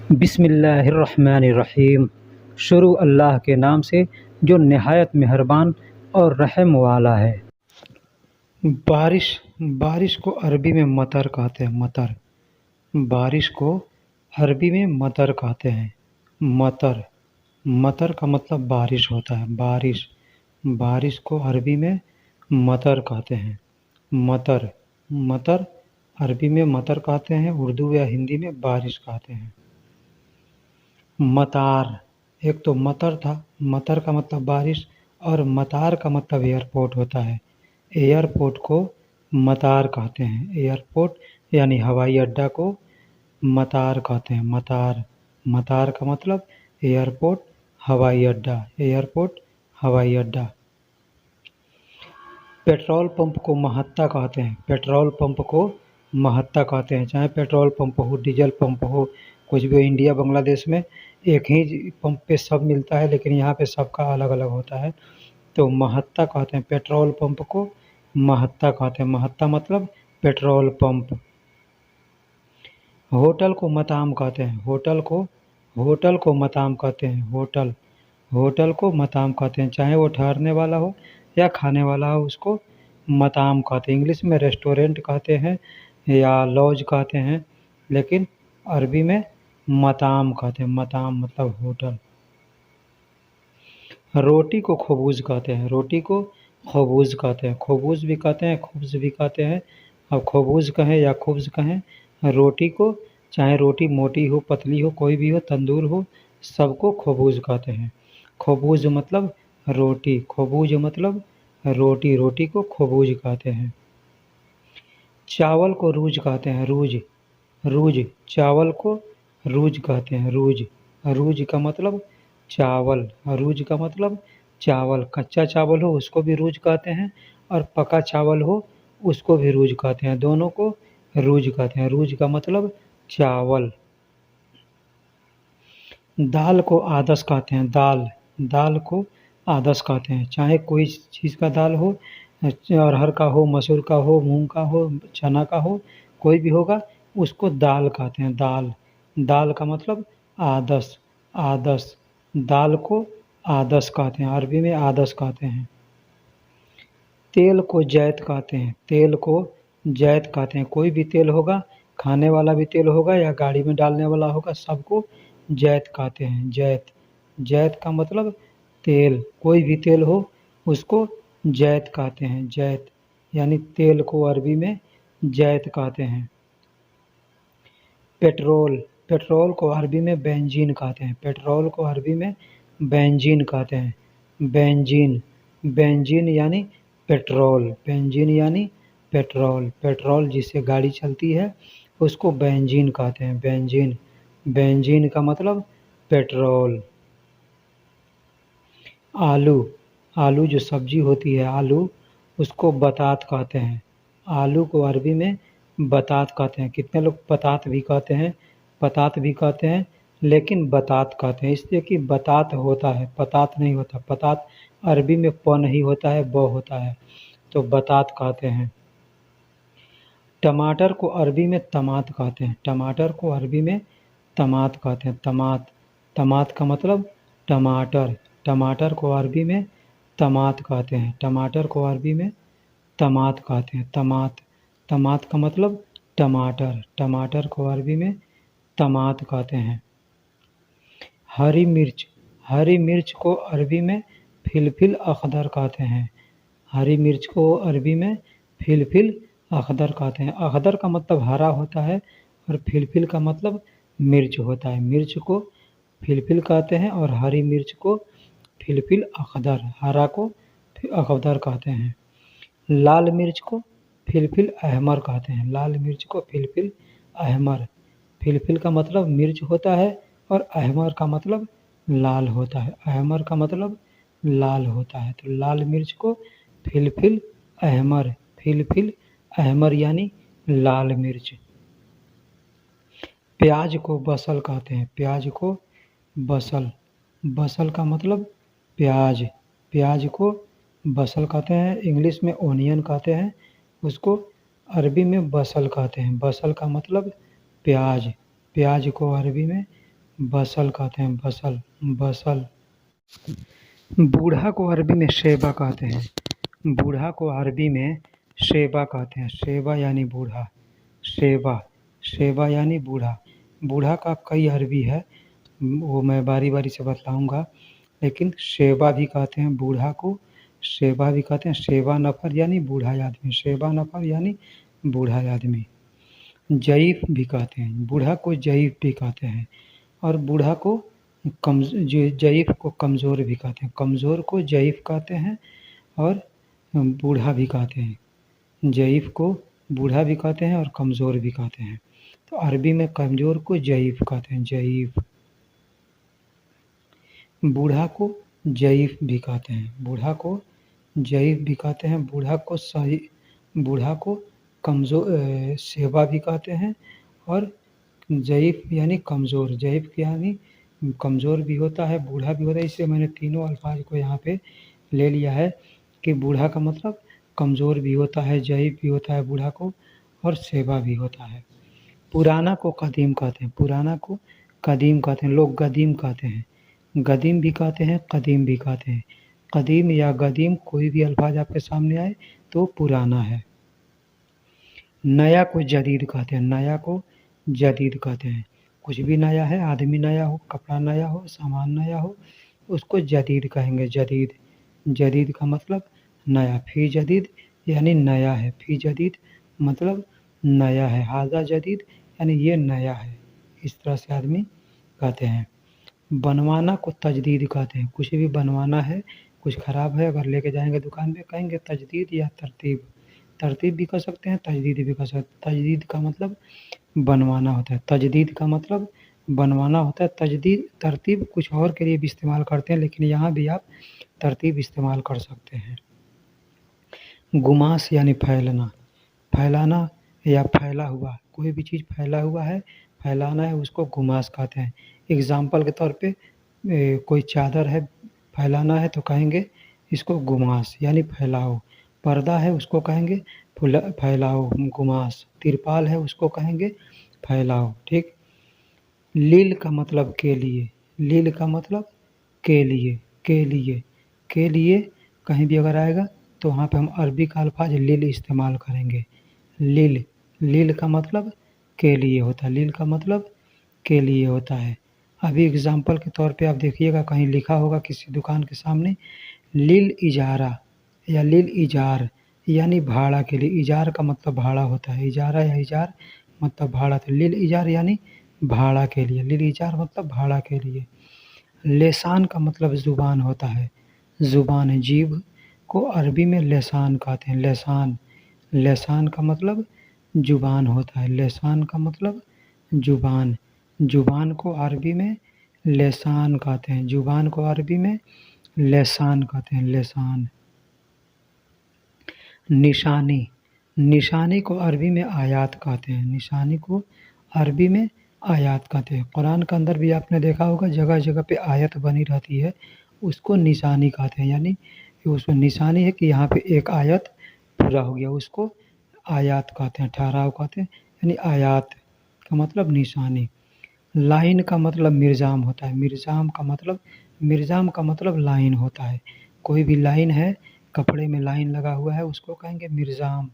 बिस्मिल्लाहिर्रहमानिर्रहीम। शुरू अल्लाह के नाम से जो नहायत मेहरबान और रहम वाला है। बारिश बारिश को अरबी में मतर कहते हैं। मतर बारिश को अरबी में मतर कहते हैं। मतर मतर का मतलब बारिश होता है। बारिश बारिश को अरबी में मतर कहते हैं। मतर मतर अरबी में मतर कहते हैं, उर्दू या हिंदी में बारिश कहते हैं। मतार, एक तो मतर था, मतर का मतलब बारिश, और मतार का मतलब एयरपोर्ट होता है। एयरपोर्ट को मतार कहते हैं। एयरपोर्ट यानी हवाई अड्डा को मतार कहते हैं। मतार मतार का मतलब एयरपोर्ट, हवाई अड्डा। एयरपोर्ट, हवाई अड्डा। पेट्रोल पंप को महत्ता कहते हैं। पेट्रोल पंप को महत्ता कहते हैं। चाहे पेट्रोल पंप हो, डीजल पंप हो, कुछ भी हो, इंडिया बांग्लादेश में एक ही पंप पे सब मिलता है, लेकिन यहाँ पे सबका अलग अलग होता है, तो महत्ता कहते हैं। पेट्रोल पंप को महत्ता कहते हैं। महत्ता मतलब पेट्रोल पंप। होटल को मताम कहते हैं। होटल को मताम कहते हैं। होटल को मताम कहते हैं। चाहे वो ठहरने वाला हो या खाने वाला हो, उसको मताम कहते हैं। इंग्लिश में रेस्टोरेंट कहते हैं या लॉज कहते हैं, लेकिन अरबी में मताम कहते हैं। मताम मतलब होटल। रोटी को खबूज कहते हैं। रोटी को खबूज कहते हैं। खबूज भी कहते हैं, खुब्ज भी कहते हैं। अब खबूज कहें या खुब्ज कहें, रोटी को, चाहे रोटी मोटी हो, पतली हो, कोई भी हो, तंदूर हो, सबको खबूज कहते हैं। खबूज मतलब रोटी। खबूज मतलब रोटी। रोटी को खबूज कहते हैं। चावल को रूज कहते हैं। रूज चावल को रूज कहते हैं। रूज का मतलब चावल। रूज का मतलब चावल। कच्चा चावल हो उसको भी रूज कहते हैं, और पका चावल हो उसको भी रूज कहते हैं। दोनों को रूज कहते हैं। रूज का मतलब चावल। दाल को आदस कहते हैं। दाल को आदस कहते हैं। चाहे कोई चीज़ का दाल हो, अरहर का हो, मसूर का हो, मूंग का हो, चना का हो, कोई भी होगा, उसको दाल कहते हैं। दाल का मतलब आदस। दाल को आदस कहते हैं। अरबी में आदस कहते हैं। तेल को जैत कहते हैं। तेल को जैत कहते हैं। कोई भी तेल होगा, खाने वाला भी तेल होगा या गाड़ी में डालने वाला होगा, सबको जैत कहते हैं। जैत का मतलब तेल। कोई भी तेल हो उसको जैत कहते हैं। जैत यानी तेल को अरबी में जैत कहते हैं। पेट्रोल को अरबी में बेंजीन कहते हैं। पेट्रोल को अरबी में बेंजीन कहते हैं। बेंजीन यानी पेट्रोल। बेंजीन यानी पेट्रोल। पेट्रोल जिससे गाड़ी चलती है उसको बेंजीन कहते हैं। बेंजीन का मतलब पेट्रोल। आलू जो सब्जी होती है, आलू, उसको बतात कहते हैं। आलू को अरबी में बतात कहते हैं। कितने लोग पतात भी कहते हैं, पतात भी कहते हैं, लेकिन बतात कहते हैं, इसलिए कि बतात होता है, पतात नहीं होता। पतात अरबी में प नहीं होता है, ब होता है, तो बतात कहते हैं। टमाटर को अरबी में तमात कहते हैं। टमाटर को अरबी में तमात कहते हैं। तमात का मतलब टमाटर। टमाटर को अरबी में तमात कहते हैं। टमाटर को अरबी में तमात कहते हैं। तमात का मतलब टमाटर। टमाटर को अरबी में तमात कहते हैं। हरी मिर्च को अरबी में फिलफिल अखदर कहते हैं। हरी मिर्च को अरबी में फिलफिल अखदर कहते हैं। अखदर का मतलब हरा होता है, और फिलफिल का मतलब मिर्च होता है। मिर्च को फिलफिल कहते हैं, और हरी मिर्च को फिलफिल अखदर, हरा को अखदर कहते हैं। लाल मिर्च को फिलफिल अहमर कहते हैं। लाल मिर्च को फिलफिल अहमर। फिलफिल का मतलब मिर्च होता है, और अहमर का मतलब लाल होता है। अहमर का मतलब लाल होता है, तो लाल मिर्च को फिलफिल अहमर। फिलफिल अहमर यानी लाल मिर्च। प्याज को बसल कहते हैं। प्याज को बसल। बसल का मतलब प्याज। प्याज को बसल कहते हैं। इंग्लिश में ओनियन कहते हैं, उसको अरबी में बसल कहते हैं। बसल का मतलब प्याज। प्याज को अरबी में बसल कहते हैं, बसल, बसल। बूढ़ा को अरबी में शेबा कहते हैं। बूढ़ा को अरबी में शेबा कहते हैं। शेबा यानी बूढ़ा, शेबा, शेबा यानी बूढ़ा। बूढ़ा का कई अरबी है, वो मैं बारी बारी से बतलाऊँगा, लेकिन शेबा भी कहते हैं बूढ़ा को, शेबा भी कहते हैं। शेबा नफ़र यानी बूढ़ा आदमी, शेबा नफ़र यानी बूढ़ा आदमी। ज़ईफ़ भी कहते हैं, बूढ़ा को ज़ईफ़ भी कहते हैं। और बूढ़ा को ज़ईफ़ को कमज़ोर भी कहते हैं। कमज़ोर को ज़ईफ़ कहते हैं और बूढ़ा भी कहते हैं। ज़ईफ़ को बूढ़ा भी कहते हैं और कमज़ोर भी कहते हैं। तो अरबी में कमज़ोर को ज़ईफ़ कहते हैं, ज़ईफ़। बूढ़ा को ज़ईफ़ भी कहते हैं, बूढ़ा को ज़ईफ़ भी कहते हैं। बूढ़ा को शेबा भी कहते हैं और ज़ईफ़ यानी कमज़ोर, ज़ईफ़ यानी कमज़ोर भी होता है, बूढ़ा भी होता है। इसलिए मैंने तीनों अल्फाज को यहाँ पे ले लिया है कि बूढ़ा का मतलब कमज़ोर भी होता है, ज़ईफ़ भी होता है बूढ़ा को, और शेबा भी होता है। पुराना को कदीम कहते हैं, पुराना को कदीम कहते हैं। लोग गदीम कहते हैं, गदीम भी कहते हैं, कदीम भी कहते हैं। कदीम या गदीम कोई भी अल्फाज आपके सामने आए तो पुराना है। नया को जदीद कहते हैं, नया को जदीद कहते हैं। कुछ भी नया है, आदमी नया हो, कपड़ा नया हो, सामान नया हो, उसको जदीद कहेंगे, जदीद। जदीद का मतलब नया। फ़ी जदीद यानी नया है, फ़ी जदीद मतलब नया है। हाज़ा जदीद यानी ये नया है। इस तरह से आदमी कहते हैं। बनवाना को तजदीद कहते हैं। कुछ भी बनवाना है, कुछ ख़राब है, अगर लेके जाएंगे दुकान पे कहेंगे तजदीद या तरतीब। तरतीब भी कह सकते हैं, तजदीद भी कह सकते हैं। तजदीद का मतलब बनवाना होता है, तजदीद का मतलब बनवाना होता है। तजदीद तरतीब कुछ और के लिए भी इस्तेमाल करते हैं, लेकिन यहाँ भी आप तरतीब इस्तेमाल कर सकते हैं। गुमास यानी फैलना, फैलाना या फैला हुआ, कोई भी चीज़ फैला हुआ है, फैलाना है, उसको गुमास कहते हैं। एग्ज़ाम्पल के तौर पे कोई चादर है, फैलाना है तो कहेंगे इसको गुमास यानी फैलाओ। पर्दा है उसको कहेंगे फैलाओ, गुमास। तिरपाल है उसको कहेंगे फैलाओ, ठीक। लील का मतलब के लिए, लील का मतलब के लिए, के लिए, के लिए कहीं भी अगर आएगा तो वहाँ पे हम अरबी का अल्फाज लील इस्तेमाल करेंगे। लील, लील का मतलब के लिए होता है, लील का मतलब के लिए होता है। अभी एग्ज़ाम्पल के तौर पे आप देखिएगा, कहीं लिखा होगा किसी दुकान के सामने लील इजारा या लील इजार यानी भाड़ा के लिए। इजार का मतलब भाड़ा होता है, इजारा या इजार मतलब भाड़ा। तो लील इजार यानी भाड़ा के लिए, लील इजार मतलब भाड़ा के लिए। लेसान का मतलब ज़ुबान होता है, ज़ुबान है। जीभ को अरबी में लेसान कहते हैं, लेसान। लेसान का मतलब ज़ुबान होता है, लेसान का मतलब ज़ुबान। ज़ुबान को अरबी में लेसान कहते हैं, ज़ुबान को अरबी में लेसान कहते हैं, लेसान। निशानी, निशानी को अरबी में आयात कहते हैं, निशानी को अरबी में आयात कहते हैं। कुरान के अंदर भी आपने देखा होगा जगह जगह पे आयत बनी रहती है, उसको निशानी कहते हैं। यानी उसमें निशानी है कि यहाँ पे एक आयत पूरा हो गया, उसको आयात कहते हैं, ठहराव कहते हैं, यानी आयात का मतलब निशानी। लाइन का मतलब मिर्ज़ाम होता है, मिर्ज़ाम का मतलब लाइन होता है। कोई भी लाइन है, कपड़े में लाइन लगा हुआ है, उसको कहेंगे मिर्ज़ाम।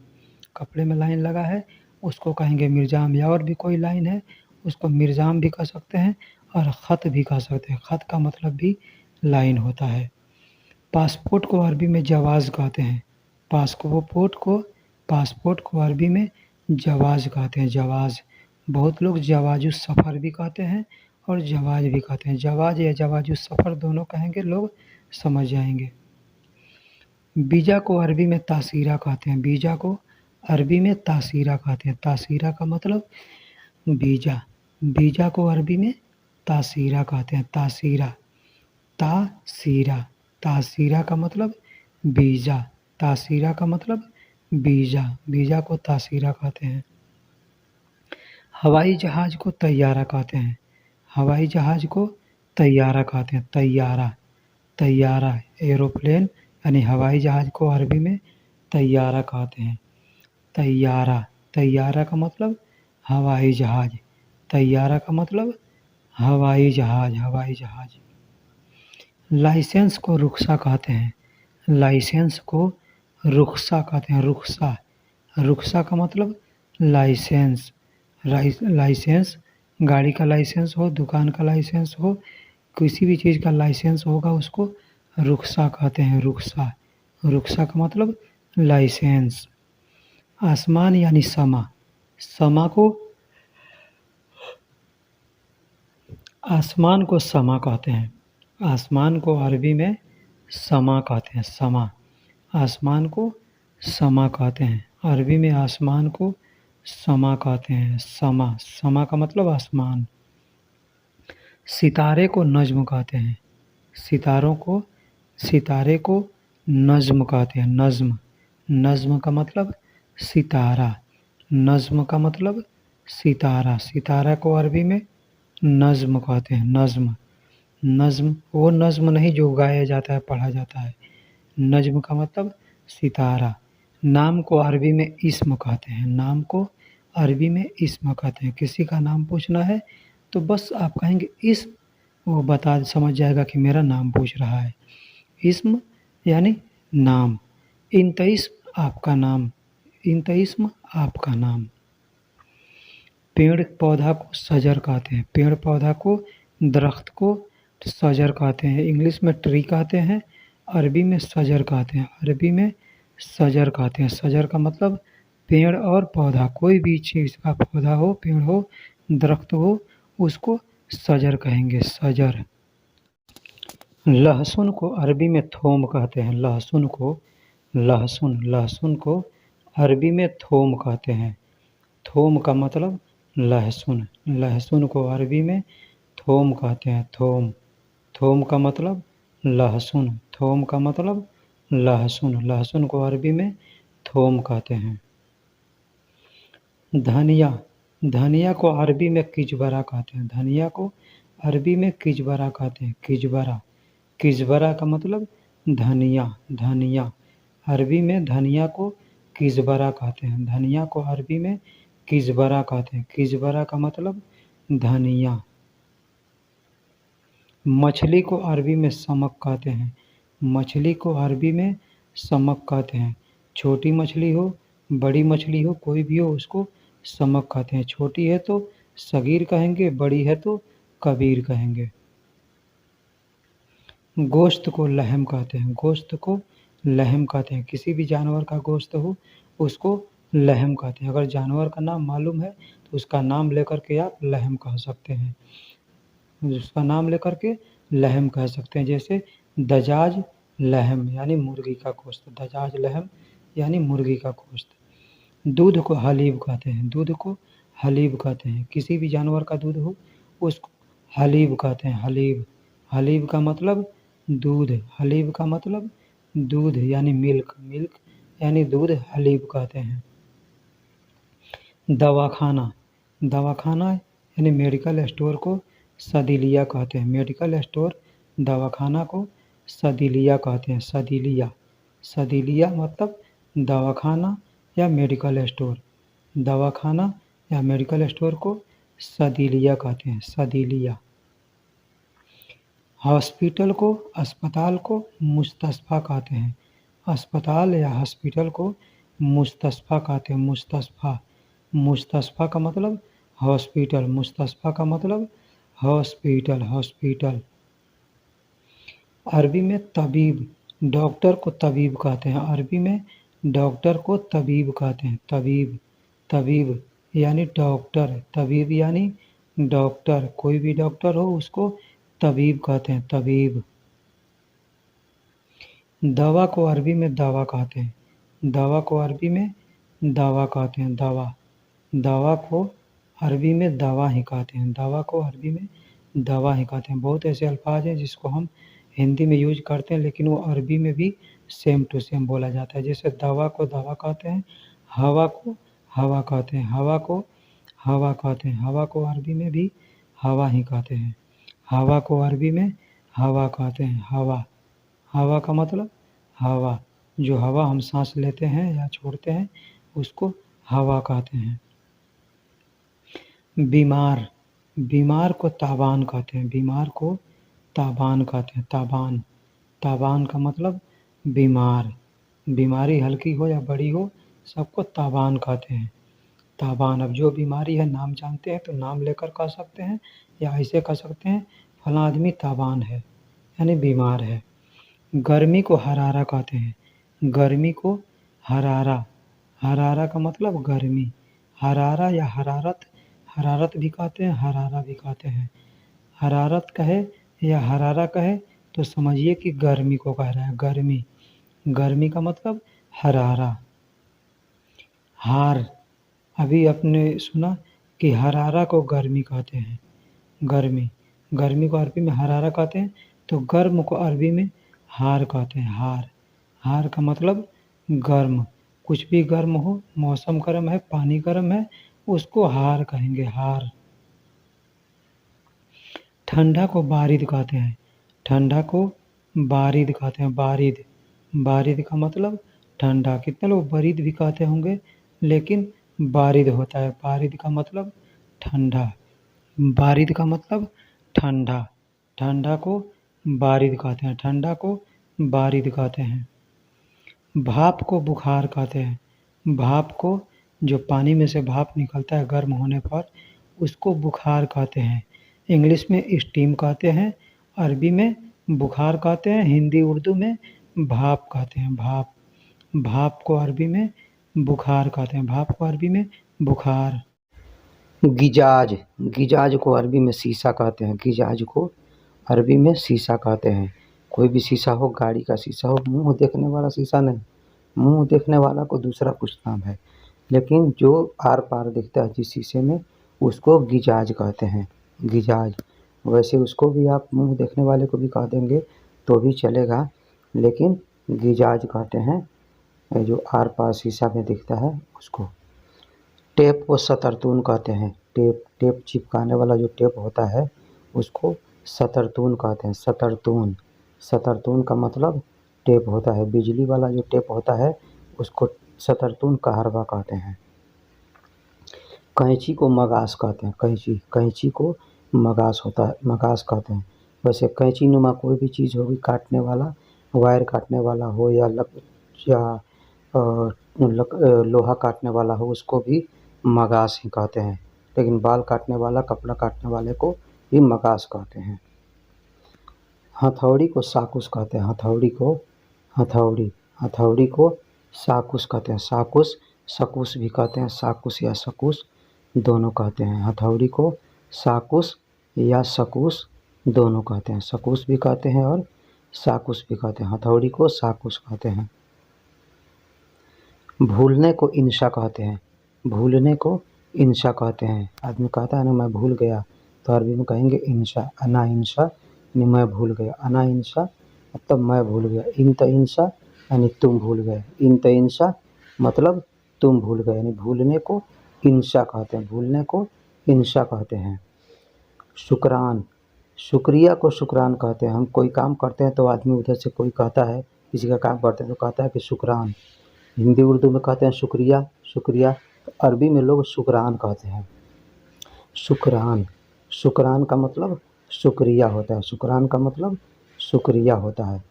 कपड़े में लाइन लगा है, उसको कहेंगे मिर्ज़ाम। या और भी कोई लाइन है, उसको मिर्ज़ाम भी कह सकते हैं और ख़त भी कह सकते हैं। ख़त का मतलब भी लाइन होता है। पासपोर्ट को अरबी में जवाज़ कहते हैं, पासपोर्ट को अरबी में जवाज़ कहते हैं, जवाज़। बहुत लोग जवाज़ुस सफ़र भी कहते हैं और जवाज़ भी कहते हैं। जवाज़ या जवाज़ुस सफ़र दोनों कहेंगे, लोग समझ जाएंगे। वीज़ा को अरबी में तासीरा कहते हैं, वीज़ा को अरबी में तासीरा कहते हैं। तासीरा का मतलब वीज़ा, वीज़ा को अरबी में तासीरा कहते हैं, तासीरा। तासीरा, तासीरा का मतलब वीज़ा, तासीरा का मतलब वीज़ा, वीज़ा को तासीरा कहते हैं। हवाई जहाज़ को तैयारा कहते हैं, हवाई जहाज़ को तैयारा कहते हैं, तैयारा, तैयारा। एरोप्लेन यानी हवाई जहाज़ को अरबी में तैयारा कहते हैं, तैयारा। तैयारा का मतलब हवाई जहाज़, तैयारा का मतलब हवाई जहाज, हवाई जहाज। लाइसेंस को रुख्सा कहते हैं, लाइसेंस को रुख्सा कहते हैं, रुख्सा। रुख्सा का मतलब लाइसेंस। लाइसेंस गाड़ी का लाइसेंस हो, दुकान का लाइसेंस हो, किसी भी चीज़ का लाइसेंस होगा उसको रुख्सा कहते हैं, रुख्सा। रुख्सा का मतलब लाइसेंस। आसमान यानी समा। समा को आसमान को समा कहते हैं। आसमान को अरबी में समा कहते हैं, समा। आसमान को समा कहते हैं। अरबी में आसमान को समा कहते हैं, समा। समा का मतलब आसमान। सितारे को नज्म कहते हैं। सितारे को नज्म कहते हैं, नज्म। नज्म का मतलब सितारा। नज्म का मतलब सितारा। सितारा को अरबी में नज्म कहते हैं, नज्म। नज्म वो नज्म नहीं जो गाया जाता है, पढ़ा जाता है। नज्म का मतलब सितारा। नाम को अरबी में इस्म कहते हैं, नाम को अरबी में इस्म कहते हैं। किसी का नाम पूछना है तो बस आप कहेंगे इस्म, वो समझ जाएगा कि मेरा नाम पूछ रहा है। इस्म यानी नाम। इंत इस्म आपका नाम, इंत इस्म आपका नाम। पेड़ पौधा को सजर कहते हैं, पेड़ पौधा को, दरख्त को सजर कहते हैं। इंग्लिश में ट्री कहते हैं, अरबी में सजर कहते हैं, अरबी में सजर कहते हैं। सजर का मतलब पेड़ और पौधा, कोई भी चीज़ का पौधा हो, पेड़ हो, दरख्त हो, उसको सजर कहेंगे, सजर। लहसुन को अरबी में थोम कहते हैं, लहसुन को, लहसुन को अरबी में थोम कहते हैं। थोम का मतलब लहसुन। लहसुन को अरबी में थोम कहते हैं, थोम। थोम का मतलब लहसुन, थोम का मतलब लहसुन। लहसुन को अरबी में थोम कहते हैं। धनिया, धनिया को अरबी में किजबरा कहते हैं, धनिया को अरबी में किजबरा कहते हैं, किजबरा। किजबरा का मतलब धनिया, धनिया। अरबी में धनिया को किजबरा कहते हैं, धनिया को अरबी में किजबरा कहते हैं। किजबरा का मतलब धनिया। मछली को अरबी में समक कहते हैं, मछली को अरबी में समक कहते हैं। छोटी मछली हो, बड़ी मछली हो, कोई भी हो, उसको समक कहते हैं। छोटी है तो सगीर कहेंगे, बड़ी है तो कबीर कहेंगे। गोश्त को लहम कहते हैं, गोश्त को लहम कहते हैं। किसी भी जानवर का गोश्त हो उसको लहम कहते हैं। अगर जानवर का नाम मालूम है तो उसका नाम लेकर के आप लहम कह सकते हैं, उसका नाम लेकर के लहम कह सकते हैं। जैसे दजाज लहम यानी मुर्गी का गोश्त, दजाज लहम यानी मुर्गी का गोश्त। दूध को हलीब कहते हैं, दूध को हलीब कहते हैं। किसी भी जानवर का दूध हो उसको हलीब कहते हैं, हलीब। हलीब का मतलब दूध, हलीब का मतलब दूध यानी मिल्क, मिल्क यानी दूध, हलीब कहते हैं। दवाखाना, दवाखाना यानी मेडिकल स्टोर को सदीलिया कहते हैं, मेडिकल स्टोर दवाखाना को सदीलिया कहते हैं, सदीलिया। सदीलिया मतलब दवाखाना या मेडिकल स्टोर। दवाखाना या मेडिकल स्टोर को सदीलिया कहते हैं, सदीलिया। हॉस्पिटल को, अस्पताल को मुस्तशफ़ा कहते हैं। अस्पताल या हॉस्पिटल को मुस्तशफ़ा कहते हैं, मुस्तशफ़ा। मुस्तशफ़ा का मतलब हॉस्पिटल, मुस्तशफ़ा का मतलब हॉस्पिटल, हॉस्पिटल। अरबी में तबीब, डॉक्टर को तबीब कहते हैं, अरबी में डॉक्टर को तबीब कहते हैं, तबीब। तबीब यानी डॉक्टर, तबीब यानी डॉक्टर। कोई भी डॉक्टर हो उसको तबीब कहते हैं, तबीब। दवा को अरबी में दवा कहते हैं, दवा को अरबी में दवा कहते हैं, दवा। दवा को अरबी में दवा ही कहते हैं, दवा को अरबी में दवा ही कहते हैं। बहुत ऐसे अल्फाज हैं जिसको हम हिंदी में यूज करते हैं लेकिन वो अरबी में भी सेम टू सेम बोला जाता है। जैसे दवा को दवा कहते हैं, हवा को हवा कहते हैं, हवा को हवा कहते हैं, हवा को अरबी में भी हवा ही कहते हैं। हवा को अरबी में हवा कहते हैं, हवा। हवा का मतलब हवा, जो हवा हम सांस लेते हैं या छोड़ते हैं उसको हवा कहते हैं। बीमार, बीमार को ताबान कहते हैं, बीमार को ताबान कहते हैं, ताबान। ताबान का मतलब बीमार, बीमारी हल्की हो या बड़ी हो सबको ताबान कहते हैं, ताबान। अब जो बीमारी है नाम जानते हैं तो नाम लेकर कह सकते हैं या ऐसे कह सकते हैं फलां आदमी ताबान है यानी बीमार है। गर्मी को हरारा कहते हैं, गर्मी को हरारा, हरारा का मतलब गर्मी, हरारा या हरारत, हरारत भी कहते हैं हरारा भी कहते हैं। हरारत कहे या हरारा कहे तो समझिए कि गर्मी को कह रहा है, गर्मी, गर्मी का मतलब हरारा। हार, अभी आपने सुना कि हरारा को गर्मी कहते हैं, गर्मी, गर्मी को अरबी में हरारा कहते हैं, तो गर्म को अरबी में हार कहते हैं, हार। हार का मतलब गर्म, कुछ भी गर्म हो, मौसम गर्म है, पानी गर्म है, उसको हार कहेंगे, हार। ठंडा को बारिद कहते हैं, ठंडा को बारिद कहते हैं, बारिद, बारिद का मतलब ठंडा। कितने लोग बरीद भी कहते होंगे लेकिन बारिद होता है, बारिद का मतलब ठंडा, बारिद का मतलब ठंडा, ठंडा को बारिद कहते हैं, ठंडा को बारिद कहते हैं। भाप को बुखार कहते हैं, भाप को जो पानी में से भाप निकलता है गर्म होने पर उसको बुखार कहते हैं। इंग्लिश में स्टीम कहते हैं, अरबी में बुखार कहते हैं, हिंदी उर्दू में भाप कहते हैं, भाप। भाप को अरबी में बुखार कहते हैं, भाप को अरबी में बुखार। गिजाज, गिजाज को अरबी में शीशा कहते हैं, गिजाज को अरबी में शीशा कहते हैं। कोई भी शीशा हो, गाड़ी का शीशा हो, मुंह देखने वाला शीशा नहीं, मुंह देखने वाला को दूसरा कुछ नाम है, लेकिन जो आर पार दिखता है जिस शीशे में उसको गिजाज कहते हैं, गिजाज। वैसे उसको भी आप मुंह देखने वाले को भी कह देंगे तो भी चलेगा, लेकिन गिजाज कहते हैं जो आर पार शीशा में दिखता है उसको। टेप को शतरतून कहते हैं, टेप, टेप चिपकाने वाला जो टेप होता है उसको शतरतून कहते हैं, शतरतून। शतरतून का मतलब टेप होता है, बिजली वाला जो टेप होता है उसको शतरतून कहरवा कहते हैं। कैंची को मगास कहते हैं, कैंची, कैंची को मगास होता है, मगास कहते हैं। वैसे कैंची नुमा कोई भी चीज़ होगी काटने वाला, वायर काटने वाला हो या लोहा काटने वाला हो उसको भी मगास ही कहते हैं, लेकिन बाल काटने वाला, कपड़ा काटने वाले को भी मगास कहते हैं। हथौड़ी को साकुस कहते हैं, हथौड़ी को, हथौड़ी, हथौड़ी को साकुस कहते हैं, साकुस, सकुस भी कहते हैं, साकुस या सकुस दोनों कहते हैं। हथौड़ी को साकुस या सकुस दोनों कहते हैं, सकुस भी कहते हैं और साकुस भी कहते हैं, हथौड़ी को साकुस कहते हैं। भूलने को इंशा कहते हैं, भूलने को इंशा कहते हैं। आदमी कहता है ना मैं भूल गया, तो अरबी में कहेंगे इंशा, अना इंशा यानी मैं भूल गया, अना इंशा मतलब मैं भूल गया, इंत इंशा यानी तुम भूल गए, इंत इंशा मतलब तुम भूल गए, यानी भूलने को इंशा कहते हैं, भूलने को इंशा कहते हैं। शुक्रान, शुक्रिया को शुक्रान कहते हैं। हम कोई काम करते हैं तो आदमी उधर से कोई कहता है, किसी का काम करते हैं तो कहता है कि शुक्रान। हिंदी उर्दू में कहते हैं शुक्रिया, शुक्रिया, तो अरबी में लोग शुक्रान कहते हैं, शुक्रान। शुक्रान का मतलब शुक्रिया होता है, शुक्रान का मतलब शुक्रिया होता है।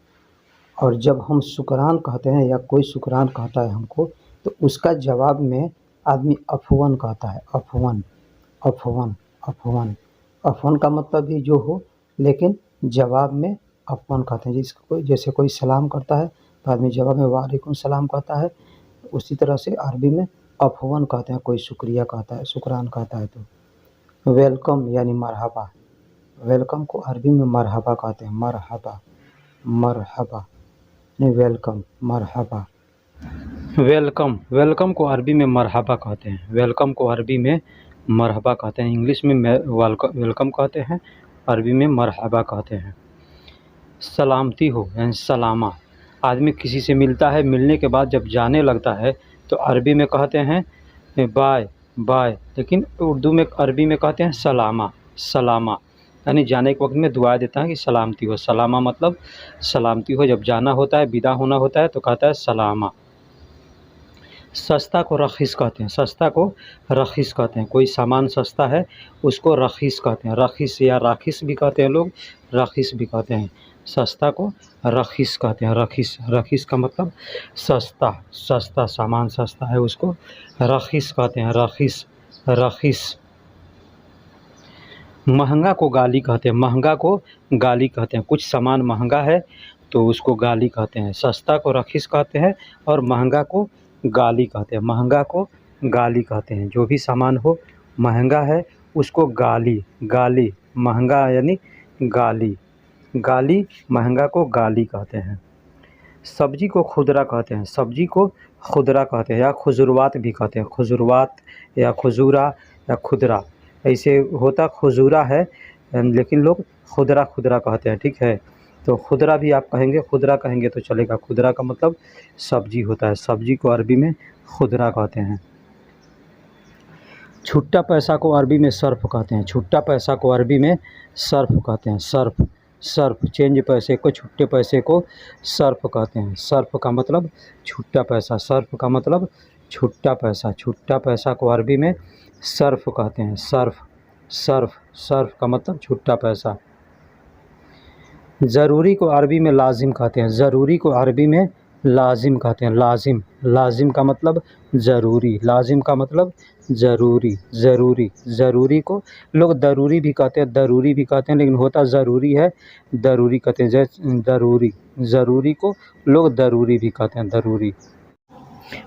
और जब हम शुक्रान कहते हैं या कोई शुक्रान कहता है हमको, तो उसका जवाब में आदमी अफ़वन कहता है, अफ़वन, अफ़वन, अफ़वन। अफ़वन का मतलब भी जो हो, लेकिन जवाब में अफ़वन कहते हैं। जिसको जैसे कोई सलाम करता है तो आदमी जवाब में वालेकुम सलाम कहता है, उसी तरह से अरबी में अफ़वन कहते हैं, कोई शुक्रिया कहता है, शुक्रान कहता है तो। वेलकम यानी मरहबा, वेलकम को अरबी में मरहबा कहते हैं, मरहबा, मरहबा यानी वेलकम, मरहबा। वेलकम, वेलकम को अरबी में मरहबा कहते हैं, वेलकम को अरबी में मरहबा कहते हैं। इंग्लिश में वेलकम कहते हैं, अरबी में मरहबा कहते हैं। सलामती हो यानी सलामा, आदमी किसी से मिलता है, मिलने के बाद जब जाने लगता है तो अरबी में कहते हैं बाय बाय, लेकिन उर्दू में अरबी में कहते हैं सलामा, सलामा यानी जाने के वक्त में दुआ देता है कि सलामती हो, सलामा मतलब सलामती हो। जब जाना होता है, विदा होना होता है तो कहता है सलामा। सस्ता को रखीस कहते हैं, सस्ता को रखीस कहते हैं। कोई सामान सस्ता है उसको रखीस कहते हैं। रखीस या राखीस भी कहते हैं लोग, रखीस भी कहते हैं। सस्ता को रखीस कहते हैं। रखीस, रखीस का मतलब सस्ता, सस्ता सामान सस्ता है उसको रखीस कहते हैं। रखीस, रखीस। महंगा को गाली कहते हैं, महंगा को गाली कहते हैं। कुछ सामान महंगा है तो उसको गाली कहते हैं। सस्ता को रखीस कहते हैं और महंगा को गाली कहते हैं। महंगा को गाली कहते हैं। जो भी सामान हो महंगा है उसको गाली, गाली, महंगा यानी गाली, गाली, महंगा को गाली कहते हैं। सब्जी को खुदरा कहते हैं, सब्जी को खुदरा कहते हैं या खुजूरात भी कहते हैं। खुजूरात या खुजूरा या खुदरा, ऐसे होता खुजूरा है लेकिन लोग खुदरा खुदरा कहते हैं, ठीक है। तो खुदरा भी आप कहेंगे, खुदरा कहेंगे तो चलेगा। खुदरा का मतलब सब्जी होता है, सब्जी को अरबी में खुदरा कहते हैं। छुट्टा पैसा को अरबी में सर्फ कहते हैं। छुट्टा पैसा को अरबी में सर्फ कहते हैं। सर्फ, सर्फ, चेंज पैसे को, छुट्टे पैसे को सर्फ कहते हैं। सर्फ का मतलब छुट्टा पैसा, सर्फ का मतलब छुट्टा पैसा। छुट्टा पैसा को अरबी में सर्फ कहते हैं। सर्फ, सर्फ, सर्फ का मतलब छुट्टा पैसा। ज़रूरी को अरबी में लाजिम कहते हैं। ज़रूरी को अरबी में लाजिम कहते हैं। लाजिम, लाजिम का मतलब ज़रूरी, लाजिम का मतलब ज़रूरी, ज़रूरी। ज़रूरी को लोग दरूरी भी कहते हैं, दरूरी भी कहते हैं, लेकिन होता ज़रूरी है, दरूरी कहते हैं। जैसे दरूरी, ज़रूरी को लोग दरूरी भी कहते हैं, दरूरी।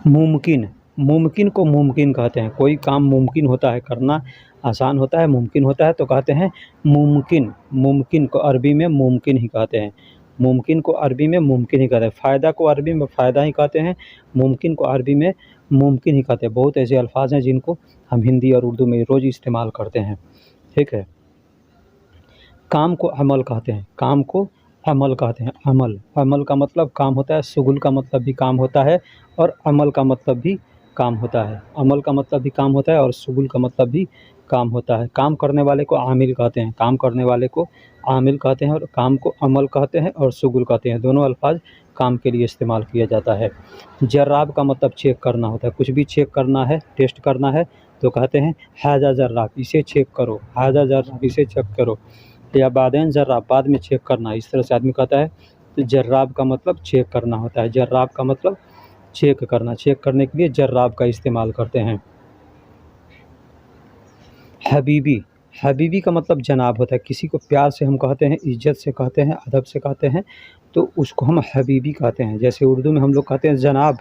मुमकिन, मुमकिन को मुमकिन कहते हैं। कोई काम मुमकिन होता है, करना आसान होता है, मुमकिन होता है तो कहते हैं मुमकिन। मुमकिन को अरबी में मुमकिन ही कहते हैं। मुमकिन को अरबी में मुमकिन ही कहते हैं। फ़ायदा को अरबी में फ़ायदा ही कहते हैं। मुमकिन को अरबी में मुमकिन ही कहते हैं। बहुत ऐसे अल्फाज हैं जिनको हम हिंदी और उर्दू में रोज़ इस्तेमाल करते हैं, ठीक है। काम को अमल कहते हैं। काम को अमल कहते हैं। अमल, अमल का मतलब काम होता है। शुगुल का मतलब भी काम होता है और अमल का मतलब भी काम होता है। अमल का मतलब भी काम होता है और शुगुल का मतलब भी काम होता है। काम करने वाले को आमिल कहते हैं। काम करने वाले को आमिल कहते हैं और काम को अमल कहते हैं और शुगुल कहते हैं। दोनों अल्फाज काम के लिए इस्तेमाल किया जाता है। जर्राब का मतलब चेक करना होता है। कुछ भी चेक करना है, टेस्ट करना है तो कहते हैं हाजा जर्राब, इसे चेक करो, हाजा जर्राब, इसे चेक करो। या बादेन जर्राब, बाद में चेक करना, इस तरह से आदमी कहता है। तो जर्राब का मतलब चेक करना होता है। जर्राब का मतलब चेक करना, चेक करने के लिए जर्राब का इस्तेमाल करते हैं। हबीबी, हबीबी का मतलब जनाब होता है। किसी को प्यार से हम कहते हैं, इज़्ज़त से कहते हैं, अदब से कहते हैं तो उसको हम हबीबी कहते हैं। जैसे उर्दू में हम लोग कहते हैं जनाब,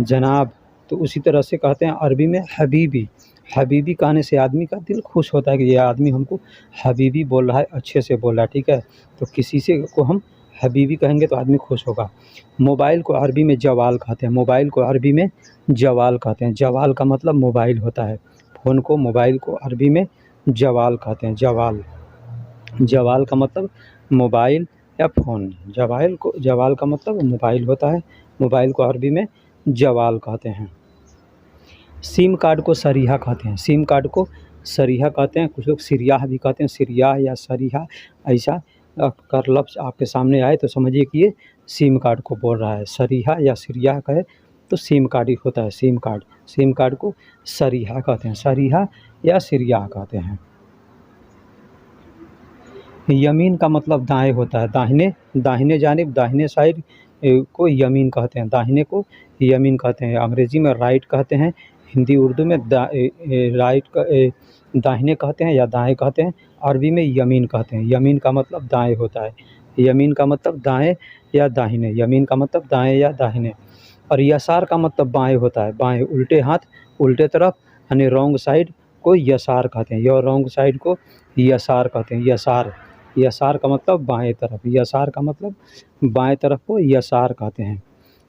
जनाब, तो उसी तरह से कहते हैं अरबी में हबीबी। हबीबी कहने से आदमी का दिल खुश होता है कि ये आदमी हमको हबीबी बोल रहा है, अच्छे से बोल रहा है, ठीक है। तो किसी से को हम हबीबी कहेंगे तो आदमी खुश होगा। मोबाइल को अरबी में जवाल कहते हैं। मोबाइल को अरबी में जवाल कहते हैं। जवाल का मतलब मोबाइल होता है। फ़ोन को, मोबाइल को अरबी में जवाल कहते हैं। जवाल, जवाल का मतलब मोबाइल या फ़ोन। जवाल को, जवाल का मतलब मोबाइल होता है। मोबाइल को अरबी में जवाल कहते हैं। सिम कार्ड को सरीहा कहते हैं। सिम कार्ड को सरीहा कहते हैं। कुछ लोग सिरियाह भी कहते हैं। सिरियाह या सरीहा, ऐसा अगर लफ्ज़ आपके सामने आए तो समझिए कि ये सिम कार्ड को बोल रहा है। सरीहा या सिरियाह कहे तो सिम कार्ड ही होता है। सिम कार्ड, सिम कार्ड को सरीहा कहते हैं। सरीहा या सिरियाह कहते हैं। यमीन का मतलब दाएँ होता है। दाहिने, दाहिने जानिब, दाहिने साइड को यमीन कहते हैं। दाहिने को यमीन कहते हैं। अंग्रेज़ी में राइट कहते हैं, हिंदी उर्दू में राइट का दाहिने कहते हैं या दाएँ कहते हैं। अरबी में यमीन कहते हैं। यमीन का मतलब दाएँ होता है। यमीन का मतलब दाएँ या दाहिने। यमीन का मतलब दाएँ या दाहिने। और यसार का मतलब बाएँ होता है। बाएँ, उल्टे हाथ, उल्टे तरफ, यानी रॉन्ग साइड को यसार कहते हैं। या रॉन्ग साइड को यसार कहते हैं। यसार, यसार का मतलब बाएँ तरफ। यसार का मतलब बाएँ तरफ को यसार कहते हैं।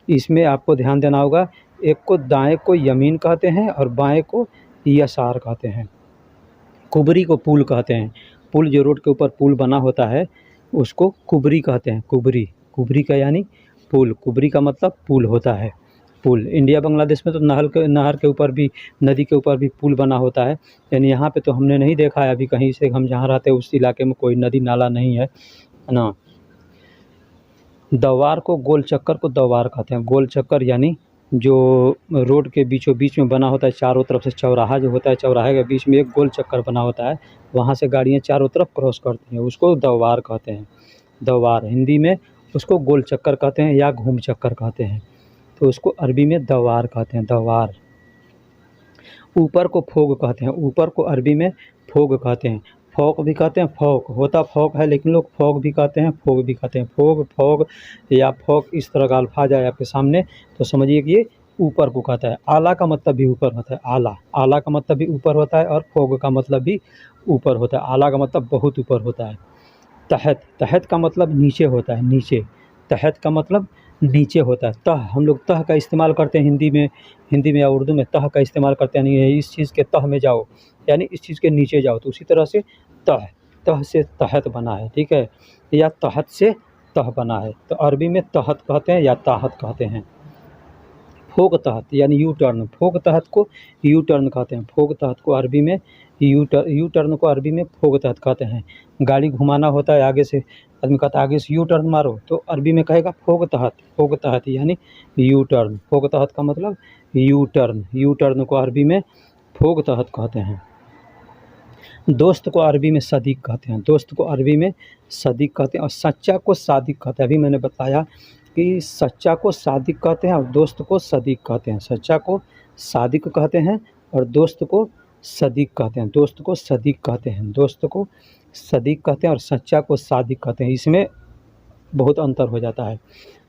इसमें आपको ध्यान देना होगा, एक को दाएँ को यमीन कहते हैं और बाएँ को यसार कहते हैं। कुबरी को पुल कहते हैं। पुल, जो रोड के ऊपर पुल बना होता है उसको कुबरी कहते हैं। कुबरी, कुबरी का यानी पुल। कुबरी का मतलब पुल होता है। पुल, इंडिया बांग्लादेश में तो नहर के ऊपर भी, नदी के ऊपर भी पुल बना होता है। यानी यहाँ पे तो हमने नहीं देखा है अभी कहीं से। हम जहाँ रहते हैं उस इलाके में कोई नदी नाला नहीं है ना। दवार को, गोल चक्कर को दवार कहते हैं। गोल चक्कर यानी जो रोड के बीचों बीच में बना होता है, चारों तरफ से चौराहा जो होता है, चौराहे के बीच में एक गोल चक्कर बना होता है, वहाँ से गाड़ियाँ चारों तरफ क्रॉस करती हैं, उसको द्वार कहते हैं। द्वार हिंदी में उसको गोल चक्कर कहते हैं या घूम चक्कर कहते हैं, तो उसको अरबी में द्वार कहते हैं, द्वार। ऊपर को फोग कहते हैं, ऊपर को अरबी में फोग कहते हैं। फोक भी कहते हैं, फोक होता फोक है, लेकिन लोग फोग भी कहते हैं, फोग भी कहते हैं। फोग, फोग या फोक इस तरह का अल्फाज आए आपके सामने तो समझिए कि ये ऊपर को कहता है। आला का मतलब भी ऊपर होता है, आला, आला का मतलब भी ऊपर होता है और फोग का मतलब भी ऊपर होता है। आला का मतलब बहुत ऊपर होता है। तहत, तहत का मतलब नीचे होता है, नीचे। तहत का मतलब नीचे होता है। तह, हम लोग तह का इस्तेमाल करते हैं हिंदी में या उर्दू में तह का इस्तेमाल करते हैं, नहीं है इस चीज़ के तह में जाओ, यानी इस चीज़ के नीचे जाओ, तो उसी तरह से तह, तह से तहत बना है, ठीक है, या तहत से तह बना है, तो अरबी में तहत कहते हैं या ताहत कहते हैं। फोक तहत यानी यू टर्न, फोक तहत को यू टर्न कहते हैं, फोक तहत को अरबी में यू टर्न को अरबी में फोक तहत कहते हैं। गाड़ी घुमाना होता है आगे से, आदमी कहता है आगे से यू टर्न मारो, तो अरबी में कहेगा फोक तहत, फोक तहत यानी यू टर्न। फोक तहत का मतलब यू टर्न, यू टर्न को अरबी में फोक तहत कहते हैं। दोस्त को अरबी में सदीक कहते हैं, दोस्त को अरबी में सदीक कहते हैं, और सच्चा को सादिक कहते हैं। अभी मैंने बताया कि सच्चा को सादिक कहते हैं और दोस्त को सदीक कहते हैं। सच्चा को सादिक कहते हैं और दोस्त को सदीक कहते हैं, दोस्त को सदीक कहते हैं, दोस्त को सदीक कहते हैं और सच्चा को सादिक कहते हैं। इसमें बहुत अंतर हो जाता है।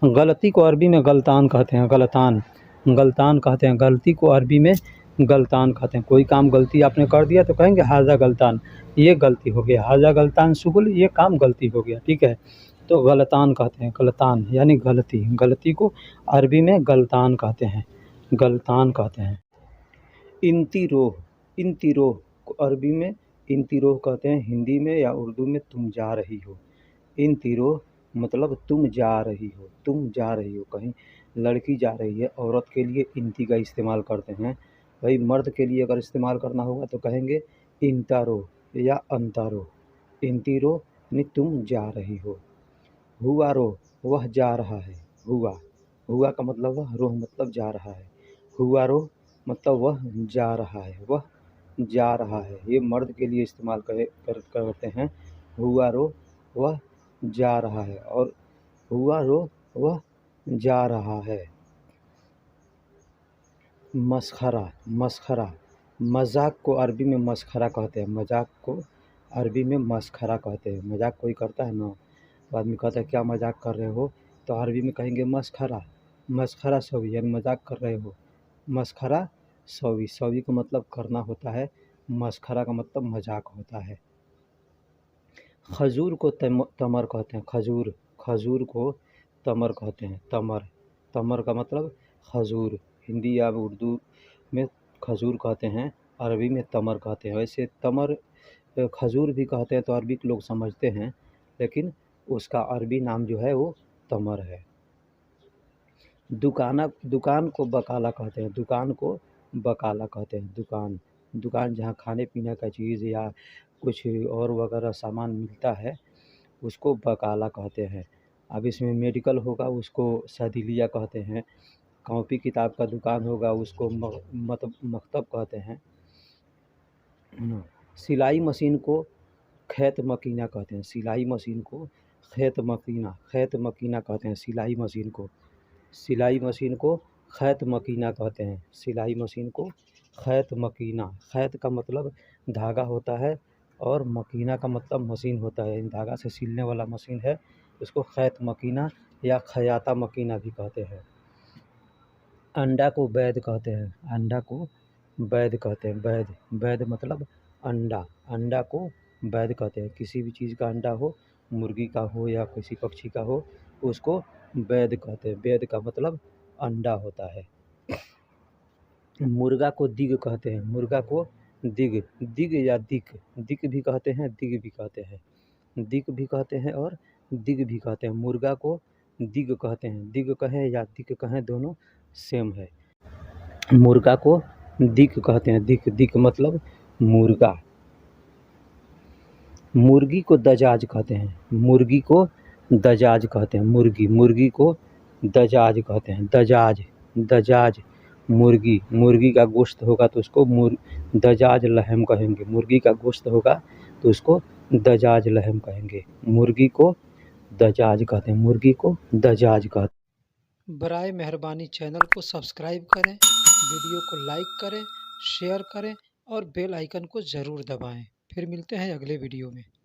गलती को अरबी में गलतान कहते हैं, गलतान, गलतान कहते हैं। गलती को अरबी में गलतान कहते हैं। कोई काम गलती आपने कर दिया तो कहेंगे हाजा गलतान, ये गलती हो गया, हाजा गलतान शुगुल, ये काम गलती हो गया, ठीक है, तो गलतान कहते हैं। गलतान यानी गलती, गलती को अरबी में गलतान कहते हैं, गलतान कहते हैं। इंतिरोह, इंतिरोह को अरबी में इंतिरोह कहते हैं, हिंदी में या उर्दू में तुम जा रही हो। इंतिरोह मतलब तुम जा रही हो, तुम जा रही हो, कहीं लड़की जा रही है, औरत के लिए इंती का इस्तेमाल करते हैं। भाई मर्द के लिए अगर इस्तेमाल करना होगा तो कहेंगे इंतारो या अंतारो। इंतिरो यानी तुम जा रही हो। हुआ रो, वह जा रहा है, हुआ, हुआ का मतलब वह, रोह मतलब जा रहा है। हुआ रो मतलब वह जा रहा है, वह जा रहा है, ये मर्द के लिए इस्तेमाल करते हैं। हुआ रो वह जा रहा है और हुआ रो वह जा रहा है। मसखरा, मसखरा, मजाक को अरबी में मसखरा कहते हैं, मजाक को अरबी में मसखरा कहते हैं। मजाक कोई करता है ना, तो आदमी कहता है क्या मजाक कर रहे हो, तो अरबी में कहेंगे मसखरा, मसखरा सवी यानी मजाक कर रहे हो। मसखरा सवी, सवी का मतलब करना होता है, मसखरा का मतलब मजाक होता है। खजूर को तमर कहते हैं, खजूर, खजूर को तमर कहते हैं, तमर, तमर का मतलब खजूर। हिंदी या उर्दू में खजूर कहते हैं, अरबी में तमर कहते हैं। वैसे तमर खजूर भी कहते हैं तो अरबी के लोग समझते हैं, लेकिन उसका अरबी नाम जो है वो तमर है। दुकान को बकाला कहते हैं, दुकान को बकाला कहते हैं। दुकान, दुकान जहाँ खाने पीने का चीज़ या कुछ और वगैरह सामान मिलता है उसको बकाला कहते हैं। अब इसमें मेडिकल होगा उसको सदीलिया कहते हैं, कॉपी किताब का दुकान होगा उसको मकतब कहते हैं। सिलाई मशीन को खैत मकीना कहते हैं, सिलाई मशीन को खैत मकीना, खैत मकीना कहते हैं सिलाई मशीन को। सिलाई मशीन को खैत मकीना कहते हैं, सिलाई मशीन को खैत मकीना। खैत का मतलब धागा होता है और मकीना का मतलब मशीन होता है, धागा से सिलने वाला मशीन है, उसको खैत मकीना या खयाता मकीना भी कहते हैं। अंडा को बैद कहते हैं, अंडा को बैद कहते हैं, बैद, बैद मतलब अंडा, अंडा को बैद कहते हैं। किसी भी चीज़ का अंडा हो, मुर्गी का हो या किसी पक्षी का हो, उसको बैद कहते हैं। बैद का मतलब अंडा होता है। मुर्गा को दिग कहते हैं, मुर्गा को दिग, दिग या दिक, दिक भी कहते हैं, दिग भी कहते हैं, दिक भी कहते हैं और दिग भी कहते हैं। मुर्गा को दिग कहते हैं, दिग कहें या दिक कहें दोनों सेम है। मुर्गा को दिक कहते हैं, दिक, दिक मतलब मुर्गा। मुर्गी को दजाज कहते हैं, मुर्गी को दजाज कहते हैं, मुर्गी, मुर्गी को दजाज कहते हैं, दजाज, दजाज मुर्गी, मुर्गी का गोश्त होगा तो उसको दजाज लहम कहेंगे। मुर्गी का गोश्त होगा तो उसको दजाज लहम कहेंगे। मुर्गी को दजाज कहते हैं, मुर्गी को दजाज कहते हैं। बराए मेहरबानी चैनल को सब्सक्राइब करें, वीडियो को लाइक करें, शेयर करें और बेल आइकन को ज़रूर दबाएं। फिर मिलते हैं अगले वीडियो में।